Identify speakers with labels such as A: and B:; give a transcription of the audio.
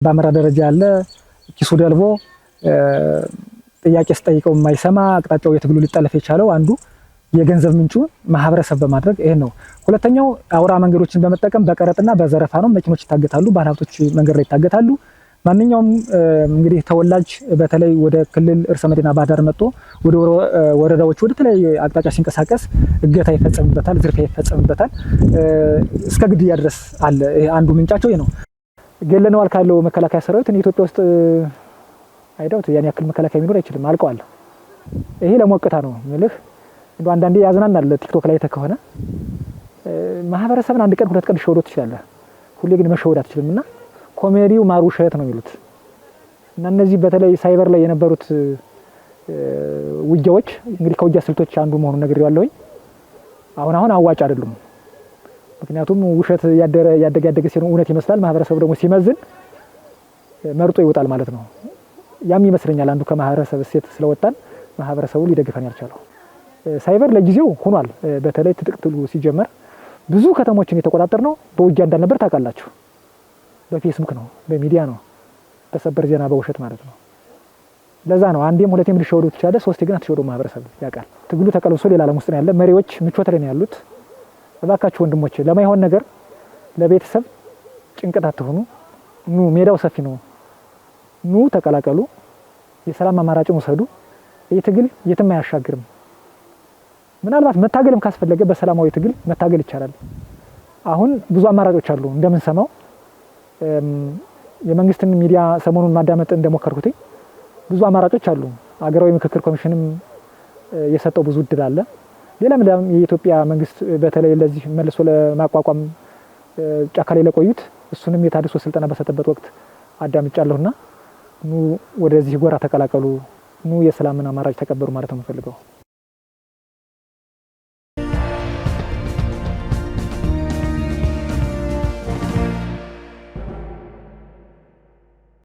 A: በአመራር ደረጃ ያለ ኪሱ ደልቦ ጥያቄ ስጠይቀው የማይሰማ አቅጣጫው የትግሉ ሊጠለፍ የቻለው አንዱ የገንዘብ ምንጩ ማህበረሰብ በማድረግ ይሄ ነው። ሁለተኛው አውራ መንገዶችን በመጠቀም በቀረጥና በዘረፋ ነው። መኪኖች ይታገታሉ፣ ባለሀብቶች መንገድ ላይ ይታገታሉ። ማንኛውም እንግዲህ ተወላጅ በተለይ ወደ ክልል እርሰ መዲና ባህር ዳር መጥቶ ወደ ወረዳዎች ወደ ተለያየ አቅጣጫ ሲንቀሳቀስ እገታ ይፈጸምበታል፣ ዝርፊያ ይፈጸምበታል፣ እስከ ግድያ ድረስ አለ። አንዱ ምንጫቸው ይሄ ነው። ገለነዋል ካለው መከላከያ ሰራዊት ኢትዮጵያ ውስጥ አይዳውት ያን ያክል መከላከያ ሊኖር አይችልም፣ አልቀዋል። ይሄ ለሞቅታ ነው ምልህ እንደው አንዳንዴ ያዝናናል። ቲክቶክ ላይ ተከሆነ ማህበረሰብን አንድ ቀን ሁለት ቀን ሸውዶ ትችላለህ፣ ሁሌ ግን መሸወድ አትችልምና ኮሜዲው ማሩ ሸት ነው የሚሉት እና እነዚህ በተለይ ሳይበር ላይ የነበሩት ውጊያዎች እንግዲህ ከውጊያ ስልቶች አንዱ መሆኑን ነግሬዋለሁኝ። አሁን አዋጭ አይደሉም። ምክንያቱም ውሸት ያደገ ሲሆን እውነት ይመስላል። ማህበረሰቡ ደግሞ ሲመዝን መርጦ ይወጣል ማለት ነው። ያም ይመስለኛል አንዱ ከማህበረሰብ እሴት ስለወጣን ማህበረሰቡ ሊደግፈን ያልቻለው። ሳይበር ለጊዜው ሆኗል። በተለይ ትጥቅ ትግሉ ሲጀመር ብዙ ከተሞችን የተቆጣጠር ነው በውጊያ እንዳልነበር ታውቃላችሁ። በፌስቡክ ነው፣ በሚዲያ ነው፣ በሰበር ዜና በውሸት ማለት ነው። ለዛ ነው አንዴም ሁለቴም ሊሸወዱ ትችላለህ፣ ሶስቴ ግን አትሸወዱ። ማህበረሰብ ያውቃል። ትግሉ ተቀልብሶ ሌላ ዓለም ውስጥ ነው ያለ። መሪዎች ምቾት ላይ ነው ያሉት። እባካችሁ ወንድሞቼ ለማይሆን ነገር ለቤተሰብ ጭንቀት አትሆኑ። ኑ ሜዳው ሰፊ ነው፣ ኑ ተቀላቀሉ፣ የሰላም አማራጭን ውሰዱ። ይህ ትግል የትም አያሻግርም። ምናልባት መታገልም ካስፈለገ በሰላማዊ ትግል መታገል ይቻላል። አሁን ብዙ አማራጮች አሉ። እንደምንሰማው የመንግስትን ሚዲያ ሰሞኑን ማዳመጥ እንደሞከርኩት ብዙ አማራጮች አሉ። አገራዊ ምክክር ኮሚሽንም የሰጠው ብዙ እድል አለ። ሌላም የኢትዮጵያ መንግስት በተለይ ለዚህ መልሶ ለማቋቋም ጫካ ላይ ለቆዩት እሱንም የታድሶ ስልጠና በሰጠበት ወቅት አዳምጫለሁና ኑ ወደዚህ ጎራ ተቀላቀሉ፣ ኑ የሰላምን አማራጭ ተቀበሉ ማለት ነው የምፈልገው።